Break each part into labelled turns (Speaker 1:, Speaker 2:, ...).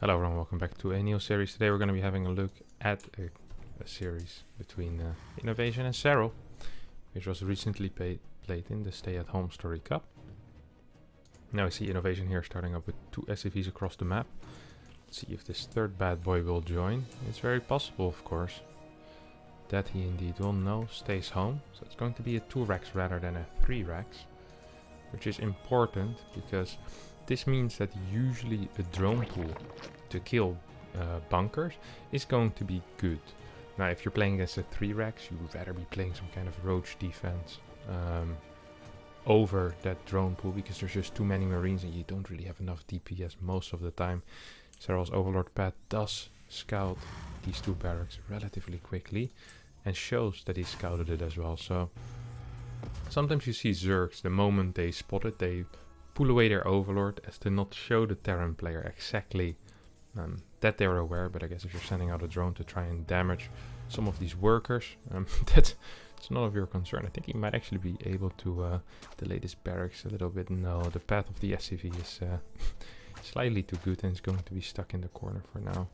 Speaker 1: Hello everyone, welcome back to a new series. Today we're going to be having a look at a series between INnoVation and Serral, which was recently played in the Stay-at-Home Story Cup. Now we see INnoVation here starting up with 2 SCVs across the map. Let's see if this third bad boy will join. It's very possible, of course, that he indeed will. No, stays home. So it's going to be a 2 Rex rather than a 3 Rex, which is important because this means that usually a drone pool to kill bunkers is going to be good. Now if you're playing against a 3 Rex, you would rather be playing some kind of roach defense over that drone pool, because there's just too many marines and you don't really have enough DPS most of the time. Serral's Overlord pad does scout these 2 barracks relatively quickly and shows that he scouted it as well. So sometimes you see Zergs, the moment they spot it, they pull away their Overlord as to not show the Terran player exactly that they're aware. But I guess if you're sending out a drone to try and damage some of these workers, that's none of your concern. I think he might actually be able to delay this barracks a little bit. No, the path of the SCV is slightly too good and it's going to be stuck in the corner for now.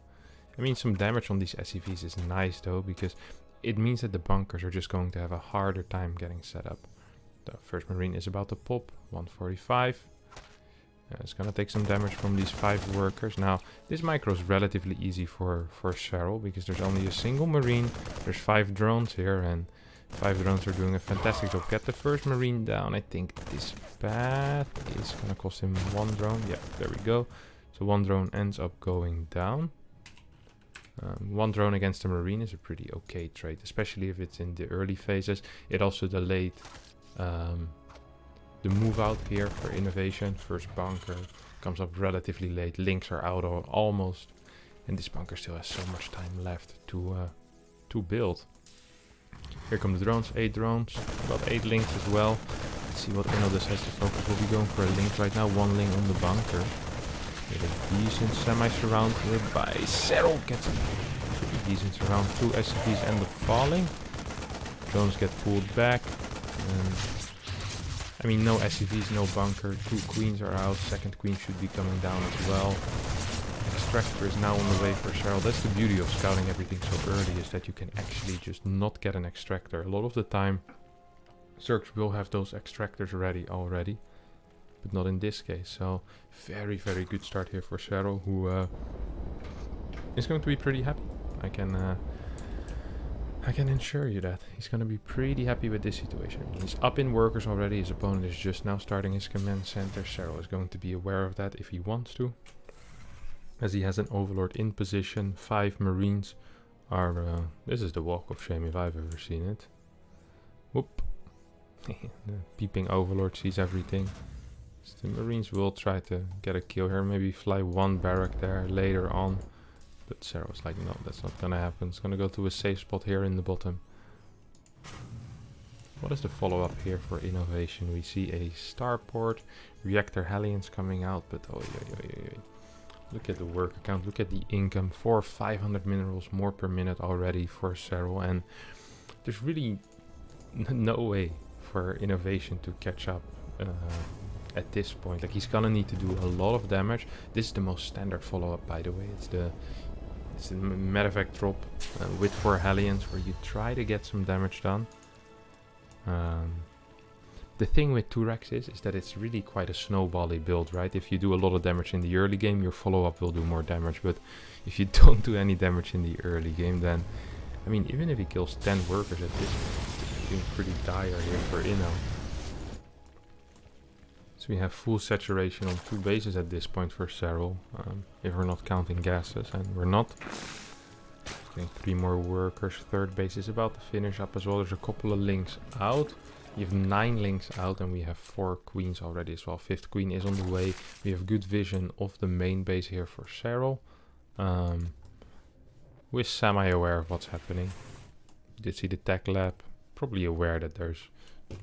Speaker 1: I mean, some damage on these SCVs is nice though, because it means that the bunkers are just going to have a harder time getting set up. The first Marine is about to pop, 145. It's gonna take some damage from these 5 workers. Now, this micro is relatively easy for Serral, because there's only a single Marine, there's 5 drones here, and 5 drones are doing a fantastic job. Get the first Marine down. I think this path is gonna cost him 1 drone. Yeah, there we go. So 1 drone ends up going down. 1 drone against a Marine is a pretty okay trade, especially if it's in the early phases. It also delayed the move out here for INnoVation. First bunker comes up relatively late. Links are out almost, and this bunker still has so much time left to build. Here come the drones, 8 drones, about 8 links as well. Let's see what Inno decides to focus. We'll be going for a link right now, 1 link on the bunker. With a decent semi-surround here by Serral. Gets a pretty decent surround. 2 SCVs end up falling. Drones get pulled back. I mean, no SCVs, no bunker. 2 queens are out. Second queen should be coming down as well. Extractor is now on the way for Serral. That's the beauty of scouting everything so early, is that you can actually just not get an extractor. A lot of the time, Zergs will have those extractors ready already, but not in this case. So very, very good start here for Serral, who is going to be pretty happy. I can ensure you that he's going to be pretty happy with this situation. He's up in workers already. His opponent is just now starting his command center. Serral is going to be aware of that if he wants to, as he has an Overlord in position. 5 Marines are... this is the walk of shame if I've ever seen it. Whoop. The peeping Overlord sees everything. So the Marines will try to get a kill here. Maybe fly 1 barrack there later on. But Serral was like, no, that's not gonna happen. It's gonna go to a safe spot here in the bottom. What is the follow-up here for INnoVation? We see a starport, reactor Hellions coming out, but look at the worker count, look at the income. 400-500 minerals more per minute already for Serral, and there's really no way for INnoVation to catch up at this point. Like, he's gonna need to do a lot of damage. This is the most standard follow-up, by the way. It's the medevac drop with 4 Hellions, where you try to get some damage done. The thing with 2 Rex is that it's really quite a snowbally build, right? If you do a lot of damage in the early game, your follow-up will do more damage. But if you don't do any damage in the early game, then, I mean, even if he kills 10 workers at this point, it's looking pretty dire here for Inno. So we have full saturation on 2 bases at this point for Serral, if we're not counting gases, and we're not. Getting 3 more workers. 3rd base is about to finish up as well. There's a couple of links out. We have 9 links out, and we have 4 queens already as well. 5th queen is on the way. We have good vision of the main base here for Serral. We're semi-aware of what's happening. Did see the tech lab. Probably aware that there's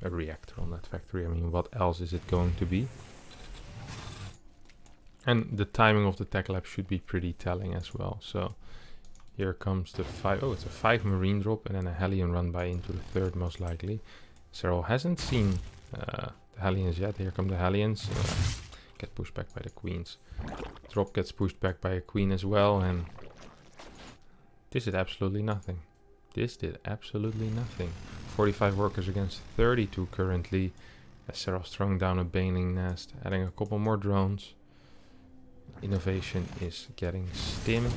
Speaker 1: a reactor on that factory. I mean, what else is it going to be? And the timing of the tech lab should be pretty telling as well. So here comes the 5. Oh, it's a 5 Marine drop and then a Hellion run by into the 3rd most likely. Serral hasn't seen the Hellions yet. Here come the Hellions. get pushed back by the queens. Drop gets pushed back by a queen as well, and this did absolutely nothing. This did absolutely nothing. 45 workers against 32 currently. As Serral's throwing down a baneling nest, adding a couple more drones. INnoVation is getting stim.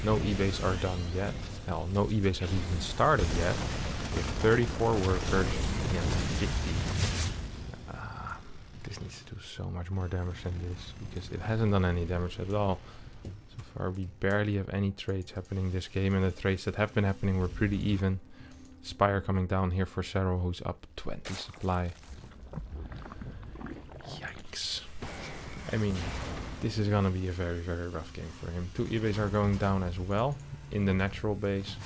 Speaker 1: No eBays are done yet. Hell, no eBays have even started yet. With 34 workers against 50. This needs to do so much more damage than this, because it hasn't done any damage at all. So far we barely have any trades happening this game, and the trades that have been happening were pretty even. Spire coming down here for Serral, who's up 20 supply. Yikes. I mean, this is gonna be a very, very rough game for him. 2 eBays are going down as well in the natural base.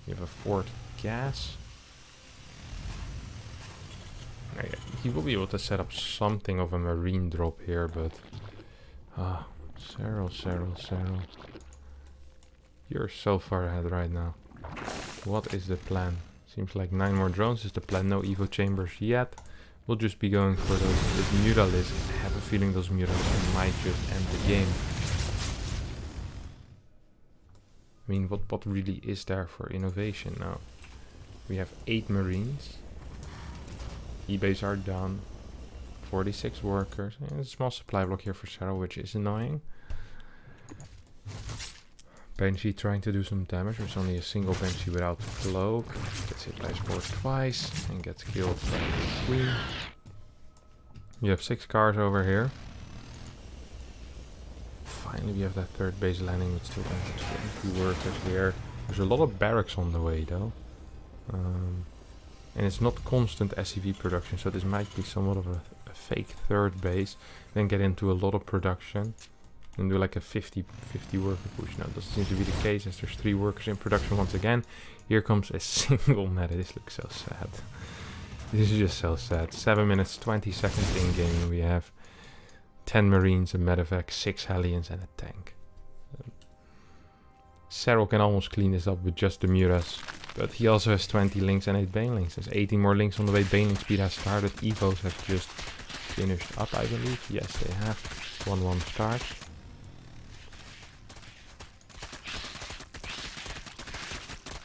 Speaker 1: We have a 4th gas. He will be able to set up something of a marine drop here, but Serral. You're so far ahead right now. What is the plan? Seems like 9 more drones is the plan. No Evo chambers yet. We'll just be going for those muralisks. I have a feeling those muralisks might just end the game. I mean, what really is there for INnoVation now? We have 8 marines. eBays are done. 46 workers. And a small supply block here for Serral, which is annoying. Banshee trying to do some damage. There's only a single Banshee without cloak. Gets hit by a spore twice and gets killed by the queen. You have 6 cars over here. Finally we have that 3rd base landing with still 20 workers here. There's a lot of barracks on the way though. And it's not constant SCV production, so this might be somewhat of a fake 3rd base. Then get into a lot of production. And do like a 50 worker push. Now, doesn't seem to be the case as there's 3 workers in production once again. Here comes a single meta. This looks so sad. This is just so sad. 7 minutes, 20 seconds in game. We have 10 marines, a medevac, 6 hellions, and a tank. Serral can almost clean this up with just the muras. But he also has 20 links and 8 banelings. There's 18 more links on the way. Baneling speed has started. Evos have just finished up, I believe. Yes, they have. 1-1 start.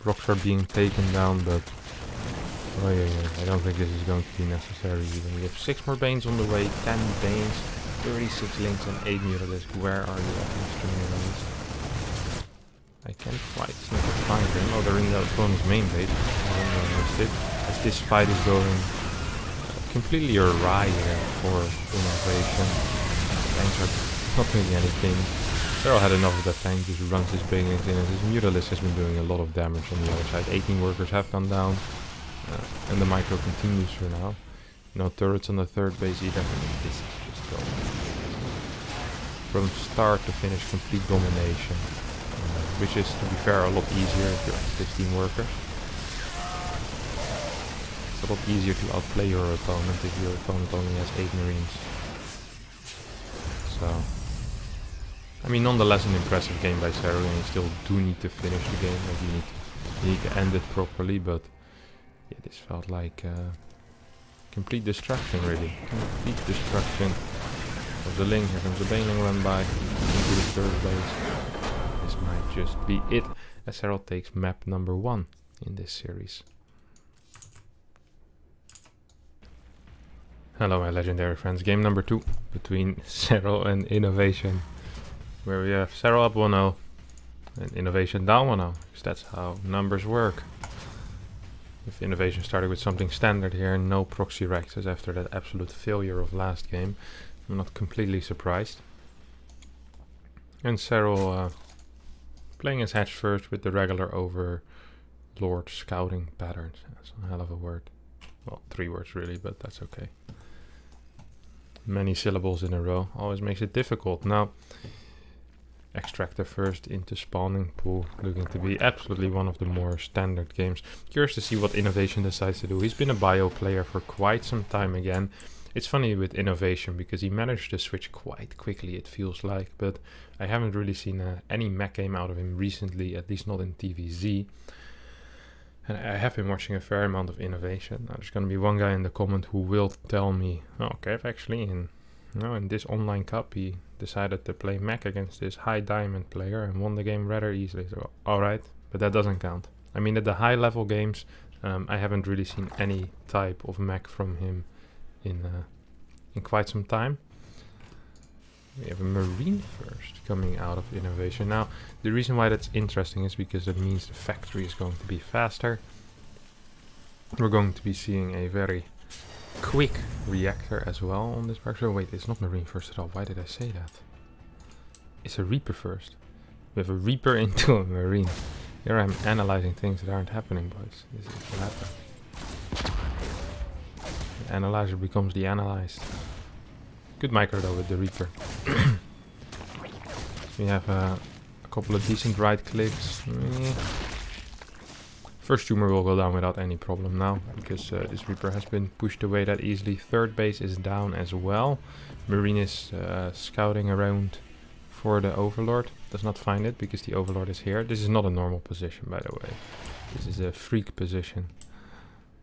Speaker 1: Rocks are being taken down, but I don't think this is going to be necessary even. We have 6 more Banes on the way, 10 Banes, 36 links and 8 muralisks. Where are you at, Mr. Muralist? I can't quite seem to find them. Oh, they're in the opponent's main base. As this fight is going completely awry here for INnoVation. Tanks are not doing anything. Serral had enough of that tank, just runs his banelings in, and his muralist has been doing a lot of damage on the other side. 18 workers have gone down, and the micro continues for now. No turrets on the 3rd base either. This is just going from start to finish, complete domination, which is, to be fair, a lot easier if you're at 15 workers. It's a lot easier to outplay your opponent if your opponent only has 8 marines. So, I mean, nonetheless an impressive game by Serral, and you still do need to finish the game, like you need to end it properly, but yeah, this felt like complete destruction really. Complete destruction. There's a link, here comes a baneling run by into the 3rd base. This might just be it, as Serral takes map number 1 in this series. Hello my legendary friends, game number 2 between Serral and INnoVation, where we have Serral up 1-0 and INnoVation down 1-0, because that's how numbers work. If INnoVation started with something standard here, no proxy Rexes after that absolute failure of last game, I'm not completely surprised. And Serral playing his hatch first with the regular overlord scouting patterns. That's a hell of a word. Well, 3 words really, but that's okay. Many syllables in a row always makes it difficult. Now, Extractor first into spawning pool, looking to be absolutely one of the more standard games. Curious to see what INnoVation decides to do. He's been a bio player for quite some time again. It's funny with INnoVation because he managed to switch quite quickly, it feels like, but I haven't really seen any mech game out of him recently, at least not in TVZ. And I have been watching a fair amount of INnoVation. Now, there's going to be one guy in the comment who will tell me, oh, Kev, actually, in No, in this online cup, he decided to play mech against this high diamond player and won the game rather easily. So, alright, but that doesn't count. I mean, at the high level games, I haven't really seen any type of mech from him in quite some time. We have a Marine first coming out of INnoVation. Now, the reason why that's interesting is because it means the factory is going to be faster. We're going to be seeing a very quick reactor as well on this reactor. Wait, it's not Marine first at all. Why did I say that? It's a Reaper first. We have a Reaper into a Marine. Here I'm analyzing things that aren't happening, boys. This is what happened. The analyzer becomes the analyzed. Good micro though with the Reaper. We have a couple of decent right clicks. First tumor will go down without any problem now, because this Reaper has been pushed away that easily. Third base is down as well. Marine is scouting around for the Overlord. Does not find it because the Overlord is here. This is not a normal position, by the way. This is a freak position.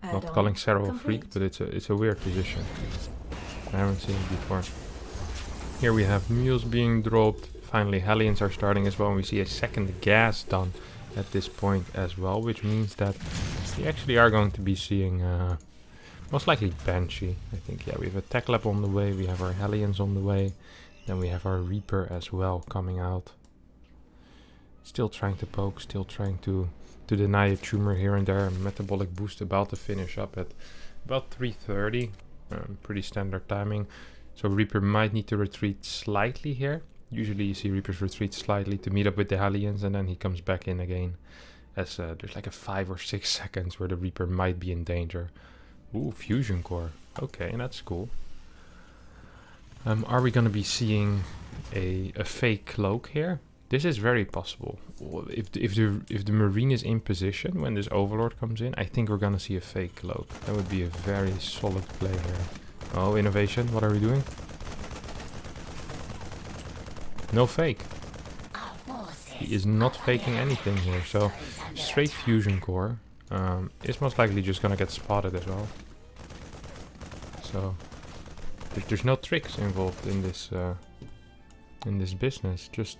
Speaker 1: Not calling Serral a freak, but it's a weird position. I haven't seen it before. Here we have mules being dropped. Finally, Hellions are starting as well, and we see a second gas done at this point as well, which means that we actually are going to be seeing most likely Banshee. I think, yeah, we have a Tech Lab on the way, we have our Hellions on the way, then we have our Reaper as well coming out. Still trying to poke, still trying to deny a tumor here and there. Metabolic boost about to finish up at about 3:30. Pretty standard timing. So Reaper might need to retreat slightly here. Usually you see Reapers retreat slightly to meet up with the Hellions, and then he comes back in again. As there's like a 5 or 6 seconds where the Reaper might be in danger. Ooh, Fusion Core. Okay, that's cool. Are we going to be seeing a fake cloak here? This is very possible. If the Marine is in position when this Overlord comes in, I think we're going to see a fake cloak. That would be a very solid play here. Oh, INnoVation, what are we doing? No fake. He is not faking anything here, so straight Fusion Core is most likely just gonna get spotted as well. So there's no tricks involved in this business, just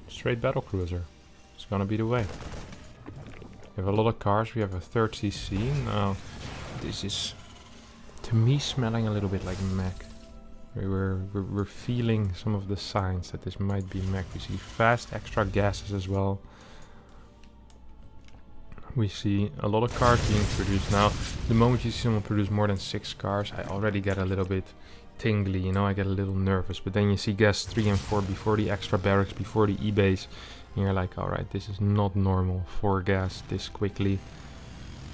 Speaker 1: straight battlecruiser. It's gonna be the way. We have a lot of cars, we have a third CC. Now this is, to me, smelling a little bit like mech. We're feeling some of the signs that this might be mech. We see fast extra gases as well. We see a lot of cars being produced now. The moment you see someone produce more than 6 cars, I already get a little bit tingly, you know, I get a little nervous. But then you see gas 3 and 4 before the extra barracks, before the E-base, and you're like, alright, this is not normal for gas this quickly.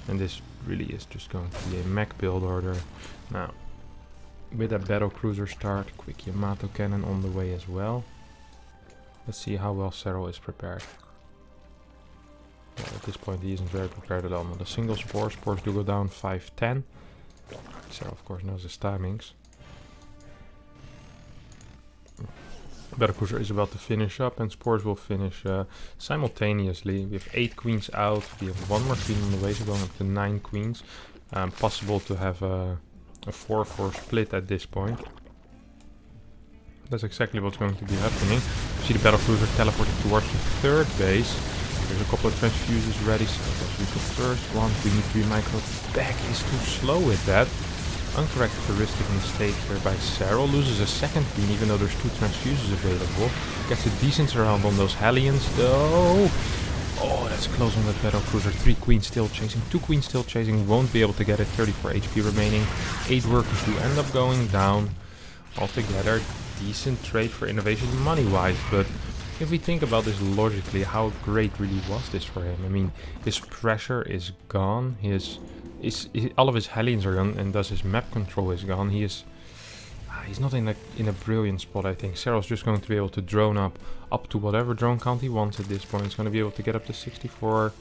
Speaker 1: And this really is just going to be a mech build order. Now, with a battle cruiser start, quick Yamato cannon on the way as well. Let's see how well Serral is prepared. Well, at this point he isn't very prepared at all. Not a single spore. Spores do go down 5-10. Serral of course knows his timings. Battlecruiser is about to finish up, and spores will finish simultaneously. We have 8 queens out. We have 1 more queen on the way, so going up to 9 queens. Possible to have a 4-4 split at this point. That's exactly what's going to be happening. You see the battlecruiser teleporting towards the 3rd base. There's a couple of transfuses ready, so let's use the first one. We need 3 micro. Back is too slow with that. Uncharacteristic mistake here by Serral. Loses a 2nd queen even though there's 2 transfuses available. Gets a decent surround on those Hellions though. Oh, that's close on that battlecruiser. 3 queens still chasing, 2 queens still chasing. Won't be able to get it. 34 HP remaining. 8 workers do end up going down. Altogether, decent trade for INnoVation money-wise, but if we think about this logically, how great really was this for him? I mean, his pressure is gone. All of his Hellions are gone, and thus his map control is gone. He's not in a brilliant spot, I think. Serral's just going to be able to drone up to whatever drone count he wants at this point. He's going to be able to get up to 64,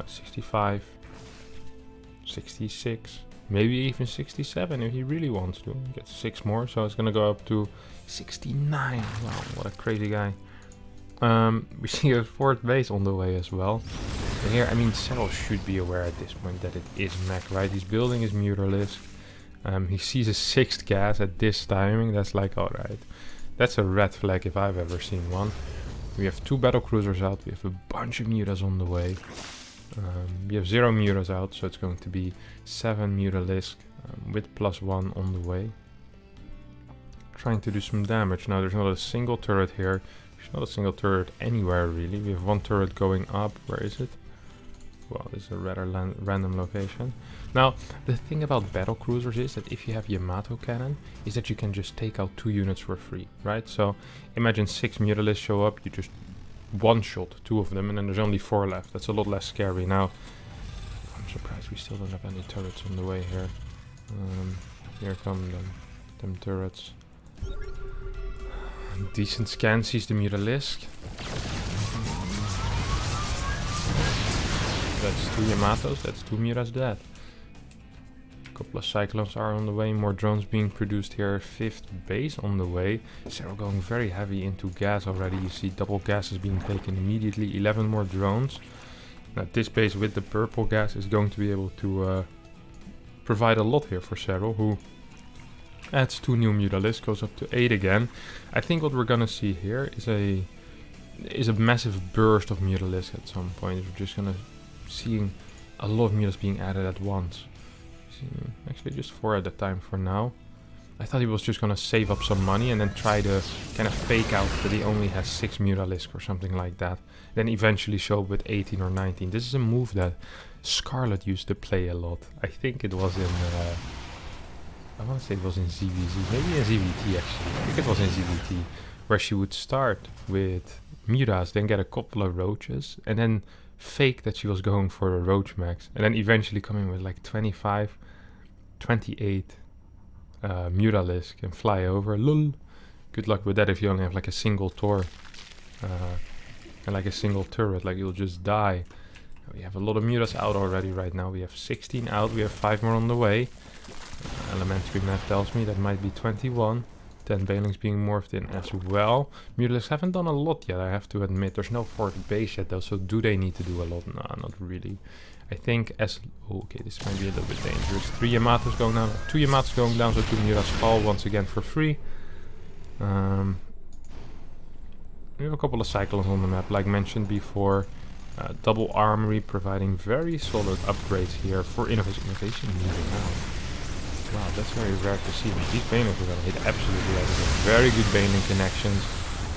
Speaker 1: 65, 66, maybe even 67 if he really wants to. He gets 6 more, so it's going to go up to 69. Wow, what a crazy guy. We see a 4th base on the way as well. And here, I mean, Serral should be aware at this point that it is mech, right? He's building his Mutalisk. He sees a 6th gas at this timing. That's like, alright. That's a red flag if I've ever seen one. We have 2 battle cruisers out. We have a bunch of mutas on the way. We have 0 mutas out, so it's going to be 7 mutalisk with +1 on the way. Trying to do some damage. Now there's not a single turret here. There's not a single turret anywhere really. We have 1 turret going up. Where is it? Well, this is a rather random location. Now, the thing about battle cruisers is that if you have Yamato cannon, is that you can just take out 2 units for free, right? So imagine 6 mutalisks show up, you just one-shot 2 of them, and then there's only 4 left. That's a lot less scary. Now, I'm surprised we still don't have any turrets on the way here. Here come them turrets. Decent scan sees the mutalisk. That's 2 Yamatos, that's 2 mutas dead. A couple of cyclones are on the way, more drones being produced here. 5th base on the way. Serral going very heavy into gas already. You see double gases being taken immediately. 11 more drones. Now this base with the purple gas is going to be able to provide a lot here for Serral, who adds 2 new mutalisks, goes up to 8 again. I think what we're gonna see here is a massive burst of mutalisks at some point. We're just gonna seeing a lot of mutas being added at once. Actually just 4 at a time for now. I thought he was just gonna save up some money and then try to kind of fake out that he only has 6 mutalisks or something like that. Then eventually show up with 18 or 19. This is a move that Scarlet used to play a lot. I think it was in I want to say it was in ZVZ, maybe in ZVT actually. I think it was in ZVT, where she would start with mutas, then get a couple of roaches, and then fake that she was going for a roach max, and then eventually come in with like 25, 28 mutalisk and fly over. Lol. Good luck with that if you only have like a single tor and like a single turret, like you'll just die. We have a lot of mutas out already right now. We have 16 out, we have 5 more on the way. Elementary map tells me that might be 21. 10 Banelings being morphed in as well. Mutalisks haven't done a lot yet, I have to admit. There's no 4th base yet though, so do they need to do a lot? Nah, not really. I think as... Oh, okay, this might be a little bit dangerous. 3 Yamatos going down, 2 Yamatos going down, so 2 mutas fall once again for free. We have a couple of cyclones on the map, like mentioned before. Double armory providing very solid upgrades here for INnoVation. INnoVation moving out. Wow, that's very rare to see. These Banelings are going to hit absolutely everything. Very good Baneling connections.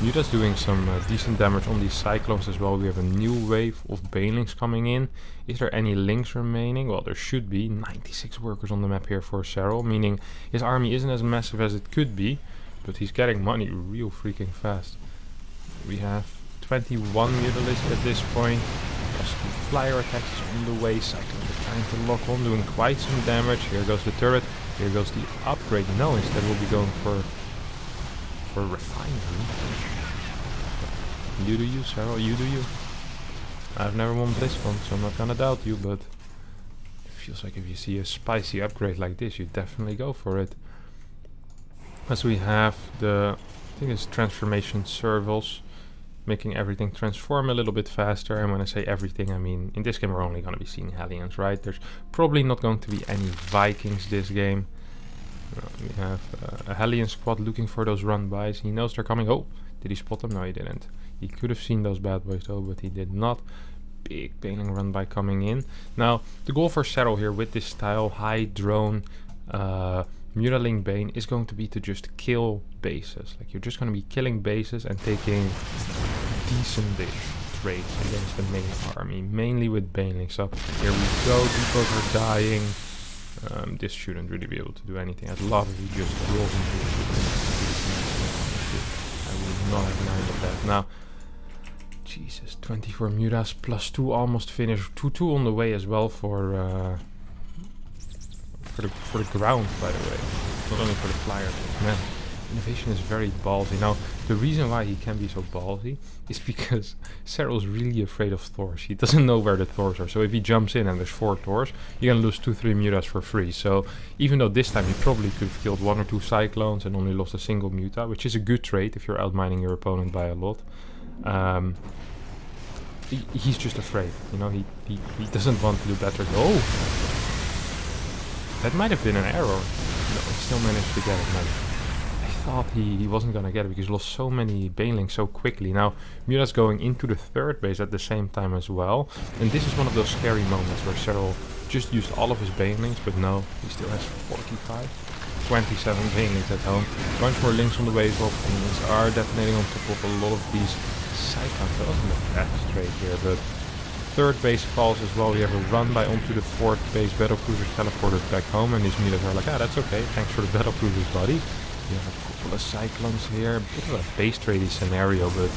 Speaker 1: Muta's doing some decent damage on these Cyclones as well. We have a new wave of Banelings coming in. Is there any links remaining? Well, there should be. 96 workers on the map here for Serral, meaning his army isn't as massive as it could be, but he's getting money real freaking fast. We have 21 mutalisks at this point. Plus 2 flyer attacks on the way. Cyclones are trying to lock on, doing quite some damage. Here goes the turret. Here goes the upgrade. No, instead we'll be going for refinery. You do you, Serral. You do you. I've never won BlizzCon, so I'm not gonna doubt you, but it feels like if you see a spicy upgrade like this, you definitely go for it. As we have the, I think it's transformation servals, making everything transform a little bit faster. And when I say everything, I mean in this game we're only going to be seeing Hellions, right? There's probably not going to be any Vikings this game. We have a Hellion squad looking for those run-bys. He knows they're coming. Oh, did he spot them? No, he didn't. He could have seen those bad boys though, but he did not. Big Baneling run-by coming in. Now, the goal for Serral here with this style, high drone, Mutaling Bane, is going to be to just kill bases. Like, you're just going to be killing bases and taking decent-ish trades against the main army, mainly with Baneling. So here we go, depots are dying. This shouldn't really be able to do anything. I'd love if he just rolls into it. I would not have mind of that. Now, Jesus, 24 mutas plus 2 almost finished. 2-2 on the way as well for the ground, by the way, not only for the flyers. Man, INnoVation is very ballsy. Now, the reason why he can be so ballsy is because Serral's really afraid of Thors. He doesn't know where the Thors are, so if he jumps in and there's 4 Thors, you're gonna lose 2-3 mutas for free. So even though this time he probably could have killed 1 or 2 Cyclones and only lost a single muta, which is a good trade if you're outmining your opponent by a lot, he's just afraid, you know. He doesn't want to do better. Oh! That might have been an error. No, he still managed to get it. Nice. I thought he wasn't gonna get it because he lost so many banelings so quickly. Now Mura's going into the third base at the same time as well. And this is one of those scary moments where Serral just used all of his banelings, but no, he still has 45. 27 banelings at home. Bunch more links on the way as well. Banelings are detonating on top of a lot of these cyclones. That wasn't the best trade here, but third base falls as well. We have a run by onto the fourth base. Battle cruisers teleported back home, and these Milas are like, ah, that's okay. Thanks for the battle cruisers, buddy. We have a couple of cyclones here. A bit of a base trading scenario, but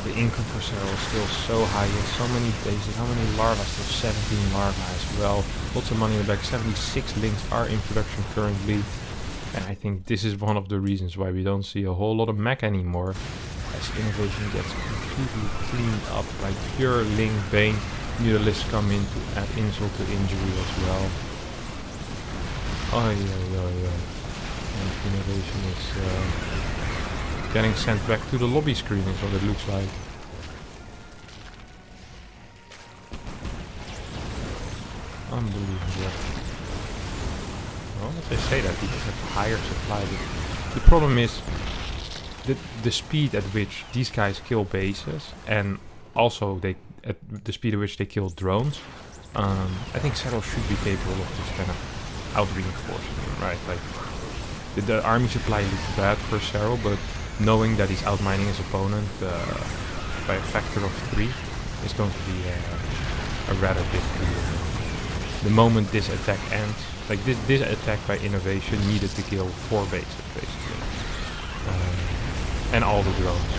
Speaker 1: the income for Serral is still so high. He has so many bases. How many larvae? Still 17 larvae as well. Lots of money in the back. 76 links are in production currently. And I think this is one of the reasons why we don't see a whole lot of mech anymore. As INnoVation gets completely cleaned up by pure Link Bane. Mutalisks come in to add insult to injury as well. Oh yeah. And INnoVation is getting sent back to the lobby screen is what it looks like. Unbelievable. Well, if they say that, because have higher supply. The problem is the speed at which these guys kill bases, and also at the speed at which they kill drones. I think Serral should be capable of just kind of out-reinforcing, right? Like the army supply looks bad for Serral, but knowing that he's outmining his opponent by a factor of 3 is going to be a rather big deal. The moment this attack ends, like this attack by INnoVation needed to kill 4 bases basically, and all the drones,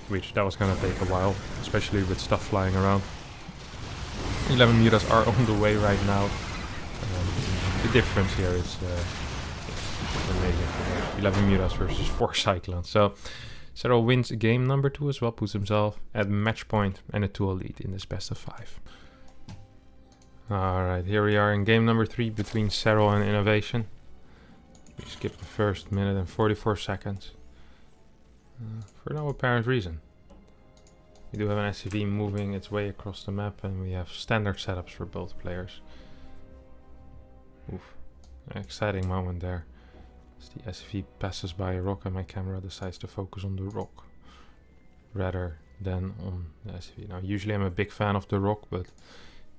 Speaker 1: which that was gonna take a while, especially with stuff flying around. 11 mutas are on the way right now. The difference here is amazing. 11 mutas versus 4 cyclones. So Serral wins game number 2 as well, puts himself at match point and a 2-0 lead in this best of 5. Alright, here we are in game number 3 between Serral and INnoVation. We skip the first minute and 44 seconds. For no apparent reason. We do have an SCV moving its way across the map, and we have standard setups for both players. Oof, an exciting moment there. As the SCV passes by a rock and my camera decides to focus on the rock rather than on the SCV. Now usually I'm a big fan of the rock, but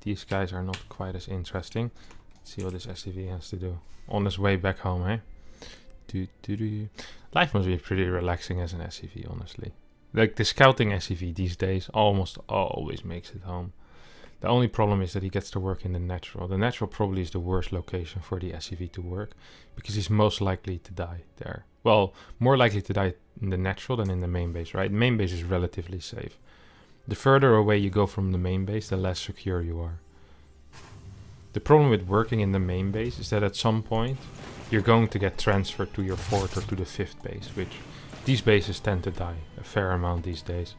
Speaker 1: these guys are not quite as interesting. Let's see what this SCV has to do on his way back home, eh? Life must be pretty relaxing as an SCV, honestly. Like the scouting SCV these days almost always makes it home. The only problem is that he gets to work in the natural. The natural probably is the worst location for the SCV to work, because he's most likely to die there. Well, more likely to die in the natural than in the main base, right? Main base is relatively safe. The further away you go from the main base, the less secure you are. The problem with working in the main base is that at some point you're going to get transferred to your 4th or to the 5th base, which these bases tend to die a fair amount these days.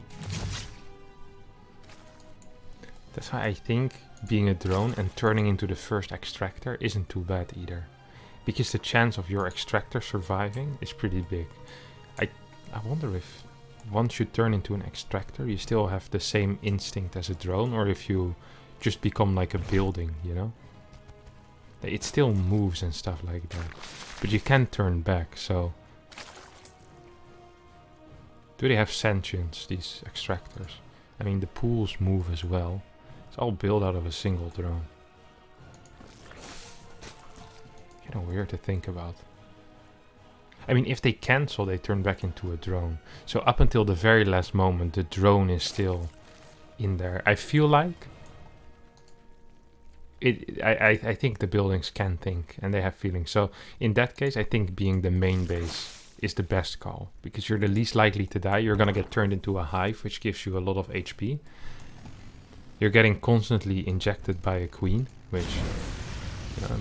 Speaker 1: That's why I think being a drone and turning into the first extractor isn't too bad either. Because the chance of your extractor surviving is pretty big. I wonder if once you turn into an extractor you still have the same instinct as a drone, or if you just become like a building, you know? It still moves and stuff like that. But you can't turn back, so... Do they have sentience, these extractors? I mean, the pools move as well. It's all built out of a single drone. Kind of weird to think about. I mean, if they cancel, they turn back into a drone. So up until the very last moment, the drone is still in there. I feel like... I think the buildings can think, and they have feelings. So in that case, I think being the main base is the best call. Because you're the least likely to die. You're going to get turned into a hive, which gives you a lot of HP. You're getting constantly injected by a queen, which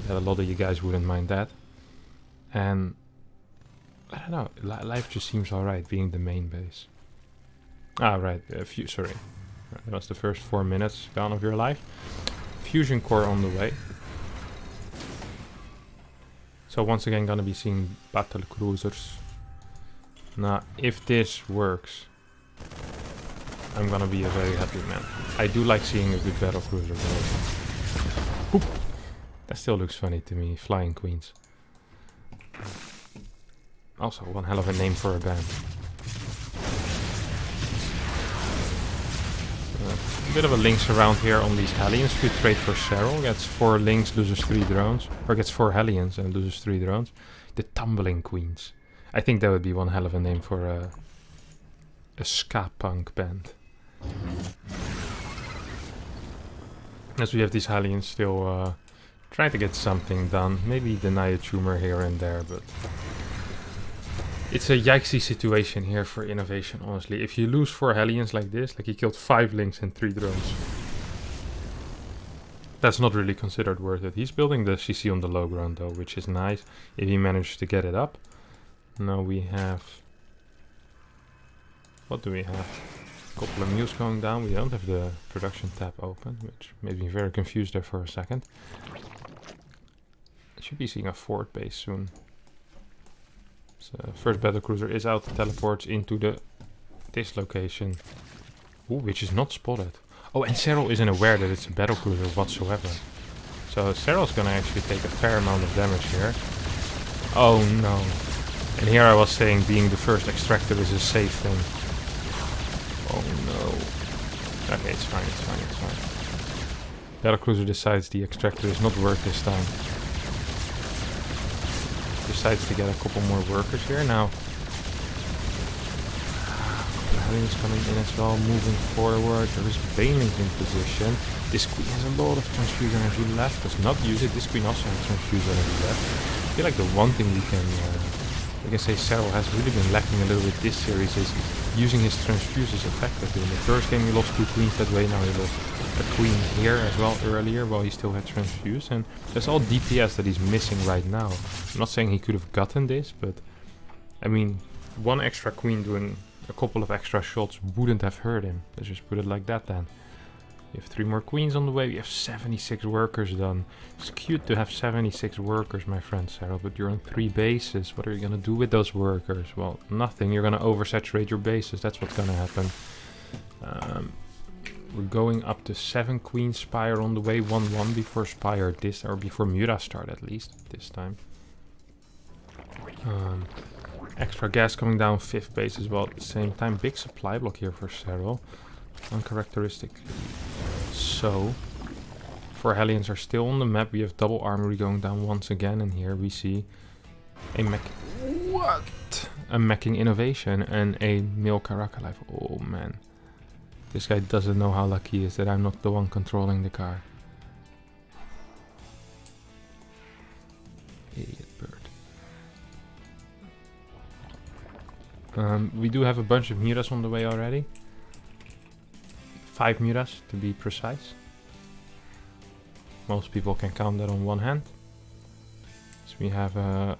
Speaker 1: a lot of you guys wouldn't mind that. And I don't know, life just seems alright being the main base. Ah, right, sorry. That was the first 4 minutes gone of your life. Fusion core on the way. So once again gonna be seeing battle cruisers. Now, if this works, I'm gonna be a very happy man. I do like seeing a good battle cruiser. That still looks funny to me, flying queens. Also, one hell of a name for a band. A bit of a links around here on these Hellions. Good trade for Serral. Gets 4 links, loses 3 drones. Or gets 4 Hellions and loses 3 drones. The Tumbling Queens. I think that would be one hell of a name for a ska punk band. As we have these Hellions still trying to get something done. Maybe deny a tumor here and there, but it's a yikesy situation here for INnoVation, honestly. If you lose 4 Hellions like this, like he killed 5 links and 3 drones, that's not really considered worth it. He's building the CC on the low ground though, which is nice if he manages to get it up. Now we have... what do we have? A couple of mules going down. We don't have the production tab open, which made me very confused there for a second. Should be seeing a fort base soon. So first battlecruiser is out, teleports into this location. Ooh, which is not spotted. Oh, and Serral isn't aware that it's a battlecruiser whatsoever. So Serral's gonna actually take a fair amount of damage here. Oh no. And here I was saying being the first extractor is a safe thing. Oh no. Okay, it's fine, it's fine, it's fine. Battlecruiser decides the extractor is not worth his time. Decides to get a couple more workers here. Now, a couple of Hellions coming in as well, moving forward. There is Banelings in position. This queen has a lot of transfuse energy left. Does not use it. This queen also has transfuse energy left. I feel like the one thing we can say Serral has really been lacking a little bit this series is using his transfuses effectively. In the first game he lost 2 queens that way, now he lost a queen here as well earlier while he still had transfuse, and that's all DPS that he's missing right now. I'm not saying he could have gotten this, but I mean, one extra queen doing a couple of extra shots wouldn't have hurt him. Let's just put it like that then. We have 3 more queens on the way. We have 76 workers done. It's cute to have 76 workers, my friend Serral, but you're on 3 bases. What are you gonna do with those workers? Well, nothing. You're gonna oversaturate your bases. That's what's gonna happen. We're going up to 7 Queen Spire on the way. 1-1 before Spire this, or before Mura start at least this time. Extra gas coming down 5th base as well at the same time. Big supply block here for Serral. Uncharacteristically so. 4 Hellions are still on the map. We have double armory going down once again, and here we see a mech. What? A meching INnoVation and a male Karaka life. Oh man. This guy doesn't know how lucky he is that I'm not the one controlling the car. Idiot bird. We do have a bunch of Muras on the way already. 5 Muras to be precise. Most people can count that on one hand. So we have a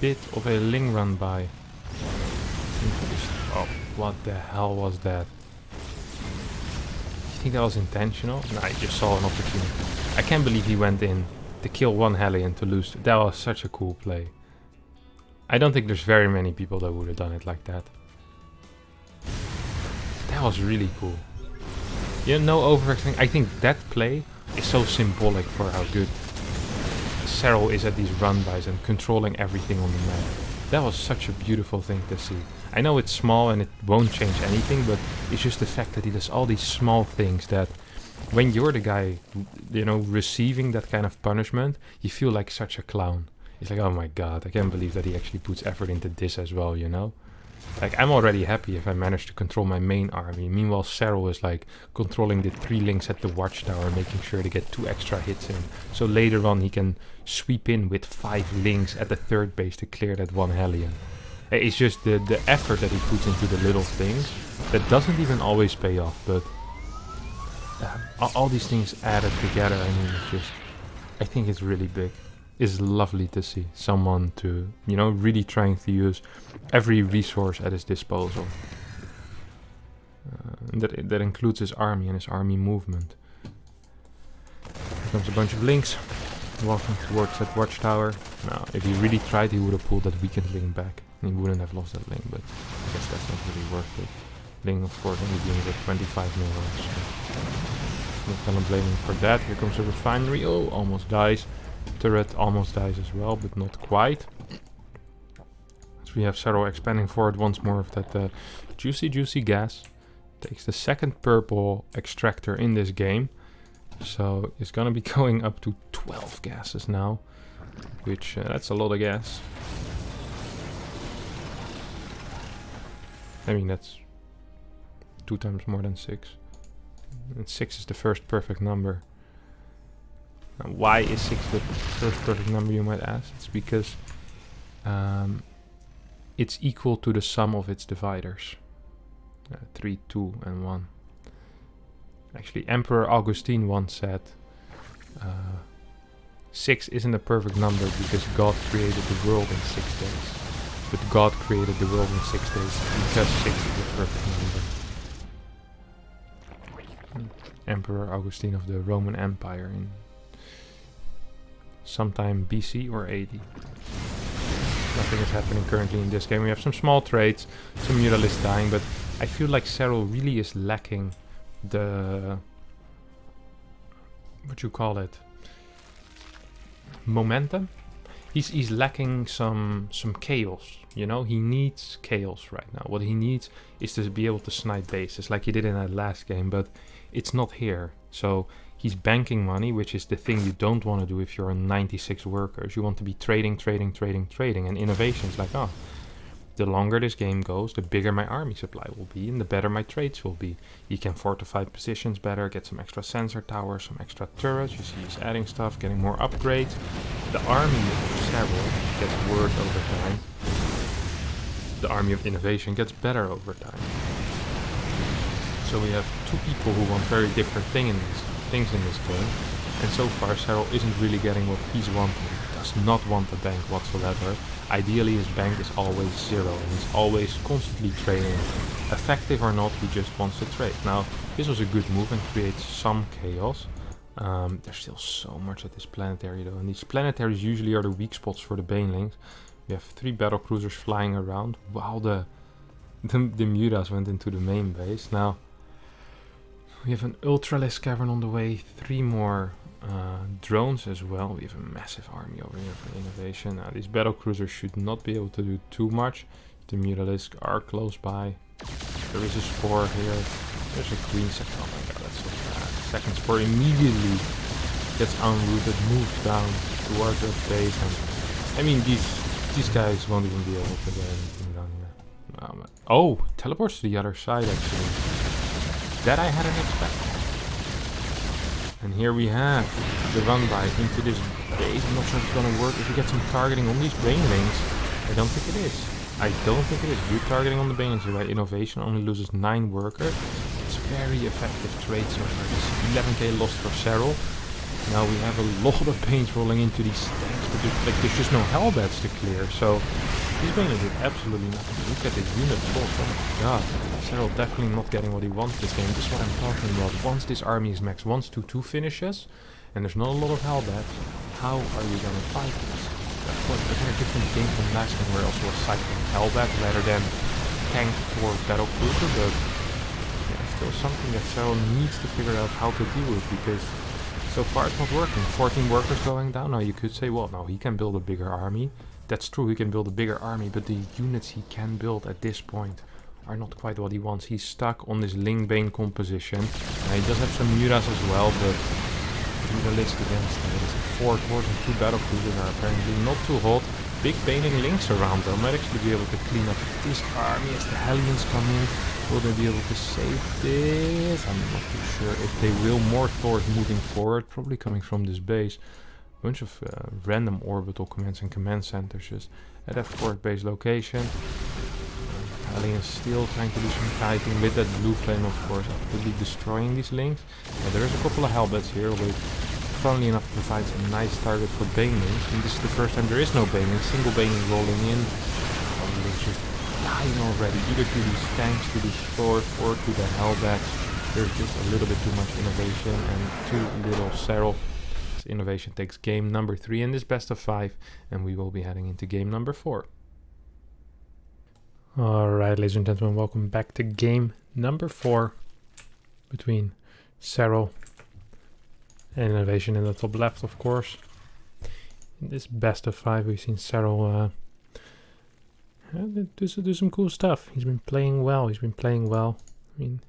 Speaker 1: bit of a Ling run by. Oh, what the hell was that? You think that was intentional? No, I just saw an opportunity. I can't believe he went in to kill 1 Hellion to lose. That was such a cool play. I don't think there's very many people that would have done it like that. That was really cool. You know, no overacting. I think that play is so symbolic for how good Serral is at these run-bys and controlling everything on the map. That was such a beautiful thing to see. I know it's small and it won't change anything, but it's just the fact that he does all these small things that when you're the guy, you know, receiving that kind of punishment, you feel like such a clown. It's like, oh my god, I can't believe that he actually puts effort into this as well, you know? Like, I'm already happy if I manage to control my main army. Meanwhile, Serral is like controlling the 3 links at the watchtower, making sure to get 2 extra hits in. So later on he can sweep in with 5 links at the 3rd base to clear that 1 Hellion. It's just the effort that he puts into the little things that doesn't even always pay off, but all these things added together, I mean, it's just, I think it's really big. It's lovely to see someone to, you know, really trying to use every resource at his disposal. That includes his army and his army movement. Here comes a bunch of links walking towards that watchtower. Now, if he really tried, he would have pulled that weakened link back. And he wouldn't have lost that link, but I guess that's not really worth it. Ling, of course, only being at 25 mil. Not gonna blame him for that. Here comes the refinery. Oh, almost dies. Turret almost dies as well, but not quite. So we have Serral expanding forward once more of that juicy gas. Takes the second purple extractor in this game. So it's gonna be going up to 12 gases now. Which, that's a lot of gas. I mean, that's 2 times more than 6. And 6 is the first perfect number. Now, why is 6 the first perfect number, you might ask? It's because it's equal to the sum of its dividers. 3, 2, and 1. Actually, Emperor Augustine once said, 6 isn't a perfect number because God created the world in 6 days. But God created the world in 6 days because 6 is the perfect number. Emperor Augustine of the Roman Empire in sometime BC or AD. Nothing is happening currently in this game. We have some small trades, some muralists dying, but I feel like Serral really is lacking the... what you call it? Momentum? He's lacking some chaos, you know? He needs chaos right now. What he needs is to be able to snipe bases like he did in that last game, but it's not here. So he's banking money, which is the thing you don't want to do if you're on 96 workers. You want to be trading, and INnoVation's like, oh, the longer this game goes, the bigger my army supply will be and the better my trades will be. You can fortify positions better, get some extra sensor towers, some extra turrets. You see he's adding stuff, getting more upgrades. The army of Serral gets worse over time. The army of INnoVation gets better over time. So we have 2 people who want very different things in this game. And so far Serral isn't really getting what he's wanting. He does not want a bank whatsoever. Ideally his bank is always 0 and he's always constantly trading. Effective or not, he just wants to trade. Now, this was a good move and creates some chaos. There's still so much at this planetary though, and these planetaries usually are the weak spots for the banelings. We have 3 battle cruisers flying around while the Mutas went into the main base. Now, we have an Ultralisk cavern on the way, 3 more drones as well. We have a massive army over here for INnoVation. Now, these battle cruisers should not be able to do too much. The Mutalisks are close by. There is a spore here. There's a green sector. Oh my god, that's so bad. Second spore immediately gets unrooted, moves down towards that base. And I mean, these guys won't even be able to get anything done here. Oh, teleports to the other side actually. That I hadn't expected. And here we have the run by into this base. I'm not sure if it's gonna work. If we get some targeting on these banelings, I don't think it is. I don't think it is. Good targeting on the banelings here by INnoVation. Only loses 9 workers. It's very effective trade so far. This 11k lost for Serral. Now we have a lot of paints rolling into these tanks, but there's just no hellbats to clear. So these banelings did absolutely nothing. Look at the unit loss. Oh my god. Serral definitely not getting what he wants this game. This is what I'm talking about. Once this army is max, once 2-2 finishes, and there's not a lot of hellbats, how are you gonna fight this? Of course, a very different game from last game where I also was cycling hellbat rather than tank or battle cruiser, but yeah, still something that Serral needs to figure out how to deal with, because so far it's not working. 14 workers going down. Now you could say, well, no, he can build a bigger army. That's true, he can build a bigger army, but the units he can build at this point are not quite what he wants. He's stuck on this Lingbane composition. He does have some Muras as well, but the list against this 4 cores and 2 battle cruisers are apparently not too hot. Big Baneling links around though might actually be able to clean up this army as the Hellions come in. Will they be able to save this? I'm not too sure if they will. More Thors moving forward, probably coming from this base. Bunch of random orbital commands and command centers just at that 4th base location. Hellions still trying to do some kiting with that blue flame, of course, absolutely destroying these links. There is a couple of hellbats here, which funnily enough provides a nice target for banelings. And this is the first time there is no baneling, single baneling rolling in. Links just dying already, either to these tanks, to these Thors, or to the hellbats. There's just a little bit too much INnoVation and too little Serral. INnoVation takes game number 3 in this best of 5, and we will be heading into game number 4. Alright, ladies and gentlemen, welcome back to game number 4 between Serral And INnoVation in the top left, of course. In this best of 5, we've seen Serral do some cool stuff. He's been playing well. I mean,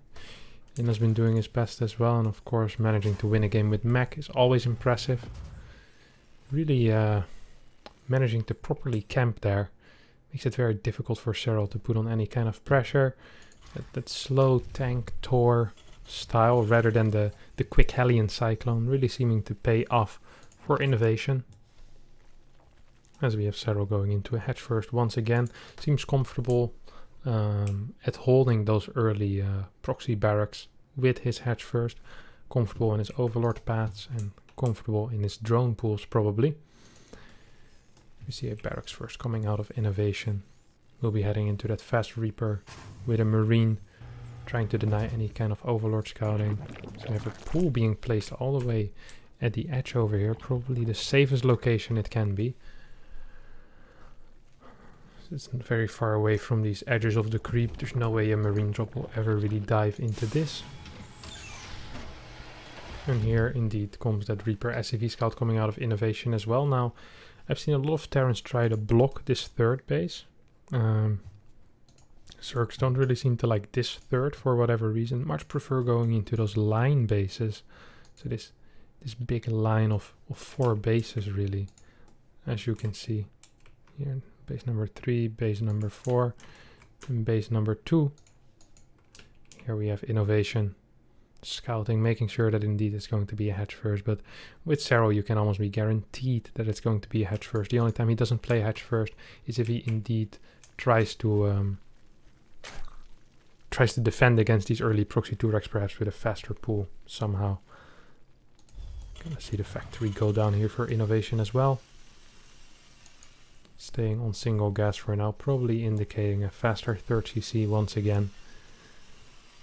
Speaker 1: Inno's been doing his best as well. And of course, managing to win a game with Mech is always impressive. Really managing to properly camp there makes it very difficult for Serral to put on any kind of pressure. That slow tank Tor style rather than the quick Hellion Cyclone really seeming to pay off for INnoVation. As we have Serral going into a hatch first once again. Seems comfortable at holding those early proxy barracks with his hatch first. Comfortable in his overlord paths and comfortable in his drone pools probably. We see a barracks first coming out of INnoVation. We'll be heading into that fast Reaper with a Marine trying to deny any kind of overlord scouting. So we have a pool being placed all the way at the edge over here. Probably the safest location it can be. It's very far away from these edges of the creep. There's no way a Marine drop will ever really dive into this. And here indeed comes that Reaper SCV scout coming out of INnoVation as well. Now I've seen a lot of Terrans try to block this third base. Zergs don't really seem to like this third for whatever reason. Much prefer going into those line bases. So this big line of 4 bases really, as you can see here. Base number 3, base number 4, and base number 2. Here we have INnoVation scouting, making sure that indeed it's going to be a hatch first. But with Serral, you can almost be guaranteed that it's going to be a hatch first. The only time he doesn't play hatch first is if he indeed tries to defend against these early proxy 2-racks, perhaps with a faster pool somehow. Gonna see the factory go down here for INnoVation as well. Staying on single gas for now, probably indicating a faster 3rd CC once again.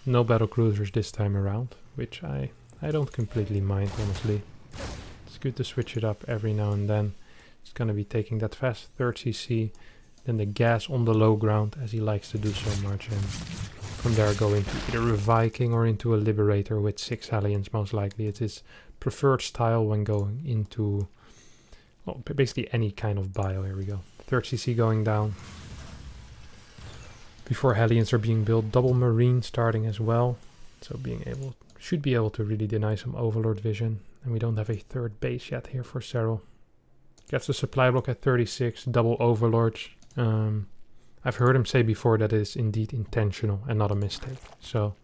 Speaker 1: No battle cruisers this time around, which I don't completely mind, honestly. It's good to switch it up every now and then. It's gonna be taking that fast 3rd CC, then the gas on the low ground, as he likes to do so much, and from there go into either a Viking or into a Liberator with 6 Hellions most likely. It's his preferred style when going into, well, basically any kind of bio. Here we go. 3rd CC going down. Before Hellions are being built, double Marine starting as well. So should be able to really deny some Overlord vision. And we don't have a 3rd base yet here for Serral. Gets the supply block at 36, double Overlords. I've heard him say before that it is indeed intentional and not a mistake. So,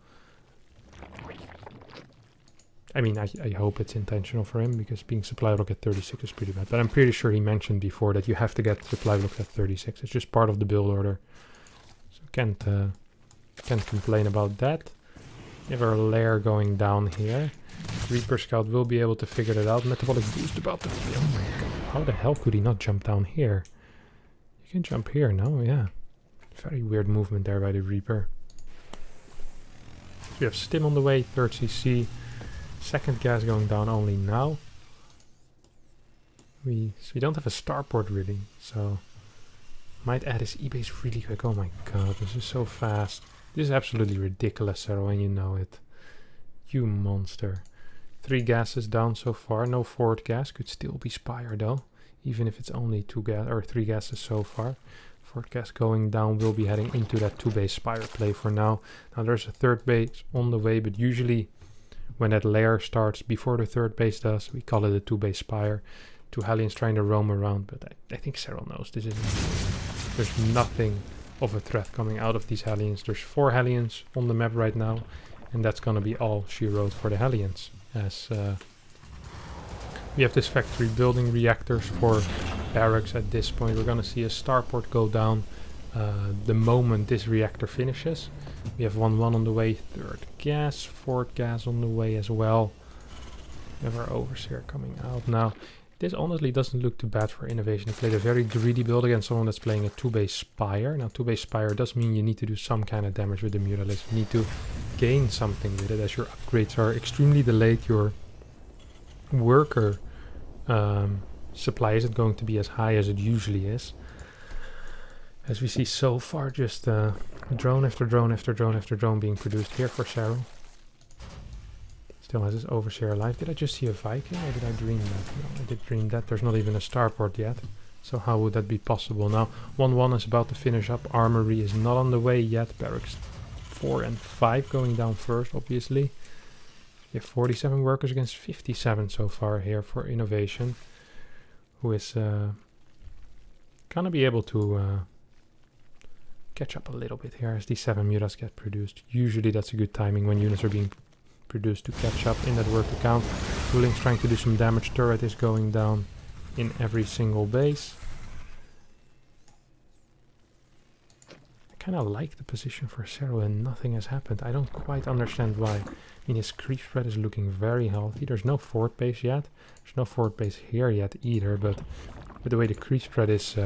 Speaker 1: I mean, I hope it's intentional for him, because being supply block at 36 is pretty bad. But I'm pretty sure he mentioned before that you have to get supply block at 36. It's just part of the build order. So can't complain about that. We have our lair going down here. Reaper Scout will be able to figure that out. Metabolic boost about to... Oh my god. How the hell could he not jump down here? You can jump here, no? Yeah. Very weird movement there by the Reaper. So we have Stim on the way, 3rd CC. 2nd gas going down only now. We don't have a starport really, so might add his E-base really quick. Oh my god, this is so fast. This is absolutely ridiculous, Serral, and you know it. You monster. 3 gases down so far. No 4th gas. Could still be Spire though, even if it's only 2 gas or 3 gases so far. 4th gas going down. We'll be heading into that 2-base Spire play for now. Now there's a 3rd base on the way, but usually when that lair starts before the 3rd base does, we call it a 2-base Spire. 2 Hellions trying to roam around, but I think Serral knows this isn't. There's nothing of a threat coming out of these Hellions. There's 4 Hellions on the map right now, and that's gonna be all she wrote for the Hellions. As we have this factory building reactors for barracks at this point. We're gonna see a starport go down the moment this reactor finishes. We have 1-1 on the way, 3rd gas, 4th gas on the way as well. We have our Overseer coming out now. This honestly doesn't look too bad for INnoVation. They played a very greedy build against someone that's playing a 2-base Spire. Now 2-base Spire does mean you need to do some kind of damage with the Mutalisks. You need to gain something with it, as your upgrades are extremely delayed. Your worker supply isn't going to be as high as it usually is. As we see so far, just drone after drone after drone after drone being produced here for Serral. Still has his overseer alive. Did I just see a Viking or did I dream that? No, I did dream that. There's not even a starport yet. So how would that be possible? Now 1-1 is about to finish up. Armory is not on the way yet. Barracks 4 and 5 going down first, obviously. You have 47 workers against 57 so far here for INnoVation. Who is gonna be able to catch up a little bit here as these 7 mutas get produced. Usually that's a good timing when units are being produced to catch up in that worker count. Ruling's trying to do some damage. Turret is going down in every single base. I kind of like the position for Serral and nothing has happened. I don't quite understand why. I mean, his creep spread is looking very healthy. There's no fort base yet. There's no fort base here yet either, but with the way the creep spread is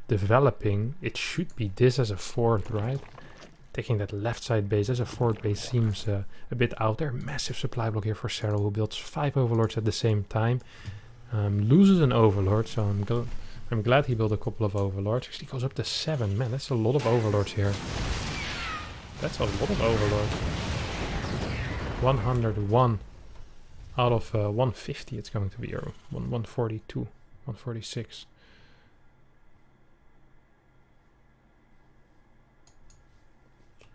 Speaker 1: developing, it should be this as a fort, right? Taking that left side base as a fort base seems a bit out there. Massive supply block here for Serral, who builds 5 overlords at the same time. Loses an overlord, so I'm glad he built a couple of overlords. Actually goes up to 7. Man, that's a lot of overlords here. That's a lot of overlords. 101 out of 150 it's going to be, or 142, 146.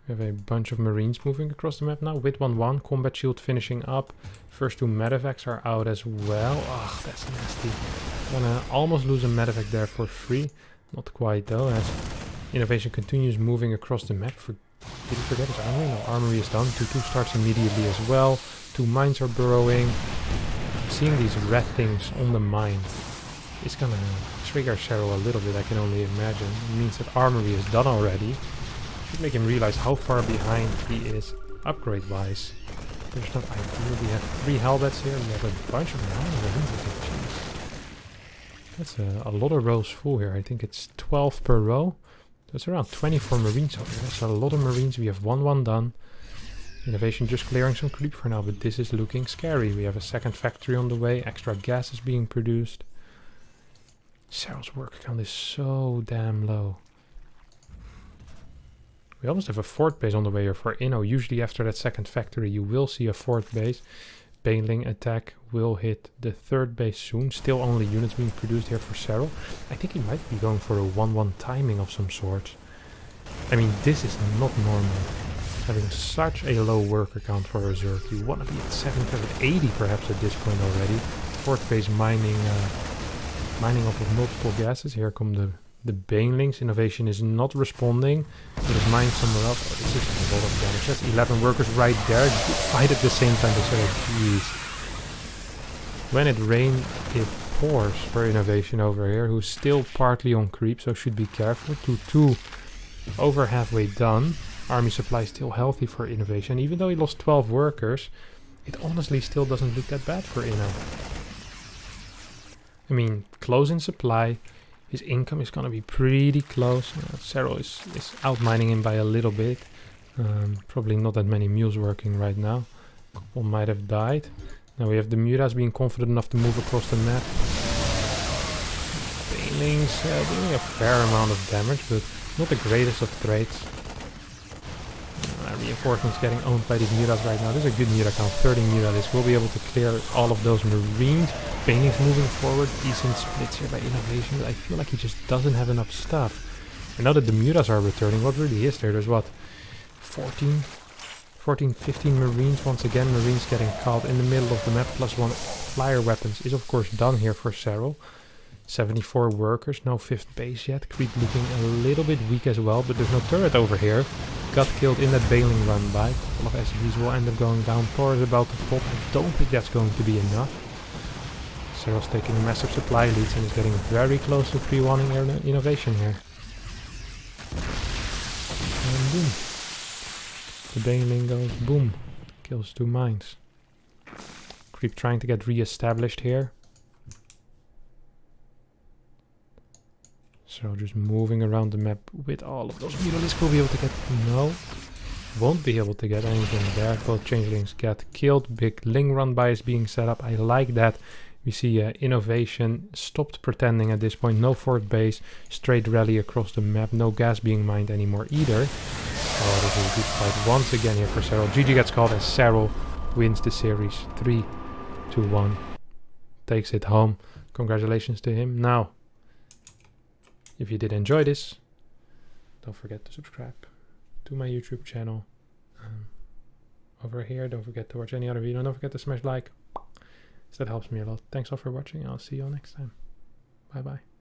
Speaker 1: We have a bunch of marines moving across the map now. With 1-1, combat shield finishing up. First 2 medevacs are out as well. Ugh, that's nasty. Gonna almost lose a medevac there for free. Not quite though, as INnoVation continues moving across the map. Did he forget his armory? No, armory is done. 2-2 starts immediately as well. 2 mines are burrowing. Seeing these red things on the mine is gonna trigger Serral a little bit, I can only imagine. It means that armory is done already. Should make him realize how far behind he is upgrade-wise. There's not ideal. We have 3 Hellbats here. We have a bunch of marines. That's a lot of rows full here. I think it's 12 per row. That's around 24 marines over here. That's a lot of marines. We have 1-1 done. INnoVation just clearing some creep for now, but this is looking scary. We have a second factory on the way. Extra gas is being produced. Serral's worker count is so damn low. We almost have a fort base on the way here for Inno. Usually after that second factory you will see a fort base. Baneling attack will hit the 3rd base soon. Still only units being produced here for Serral. I think he might be going for a 1-1 timing of some sort. I mean, this is not normal. Having such a low worker count for a Zerg. You want to be at 780 perhaps at this point already. Fort base mining off of multiple gases. Here come the Banelings. INnoVation is not responding. It is mined somewhere else. Oh, this is a lot of damage. That's 11 workers right there. Good fight at the same time. Jeez. When it rains, it pours for INnoVation over here, who's still partly on creep, so should be careful. 2-2 over halfway done. Army supply still healthy for INnoVation. Even though he lost 12 workers, it honestly still doesn't look that bad for Inno. I mean, close in supply. His income is going to be pretty close. Serral is outmining him by a little bit. Probably not that many mules working right now. A couple might have died. Now we have the mutas being confident enough to move across the map. Banelings doing a fair amount of damage, but not the greatest of traits. Reinforcements getting owned by these mutas right now. This is a good muta count, 30 mutas. We'll be able to clear all of those marines. Banelings moving forward, decent splits here by INnoVation, but I feel like he just doesn't have enough stuff. And now that the mutas are returning, what really is there? There's what, 14, 15 marines. Once again, marines getting caught in the middle of the map, +1 flyer weapons is of course done here for Serral. 74 workers, no 5th base yet. Creep looking a little bit weak as well, but there's no turret over here. Got killed in that Baneling run by. A couple of SCVs will end up going down. Thor is about to pop. I don't think that's going to be enough. Serral's taking massive supply leads and is getting very close to 3-1-ing INnoVation here. And boom. The Baneling goes boom. Kills 2 mines. Creep trying to get re-established here. So just moving around the map with all of those mutalisks. Will be able to get... No. Won't be able to get anything there. Both changelings get killed. Big Ling run by is being set up. I like that. We see INnoVation stopped pretending at this point. No fort base. Straight rally across the map. No gas being mined anymore either. Oh, this is a good fight once again here for Serral. GG gets called as Serral wins the series 3-1. Takes it home. Congratulations to him. Now, if you did enjoy this, don't forget to subscribe to my YouTube channel. Over here, don't forget to watch any other video. Don't forget to smash like. That helps me a lot. Thanks all for watching. I'll see you all next time. Bye bye.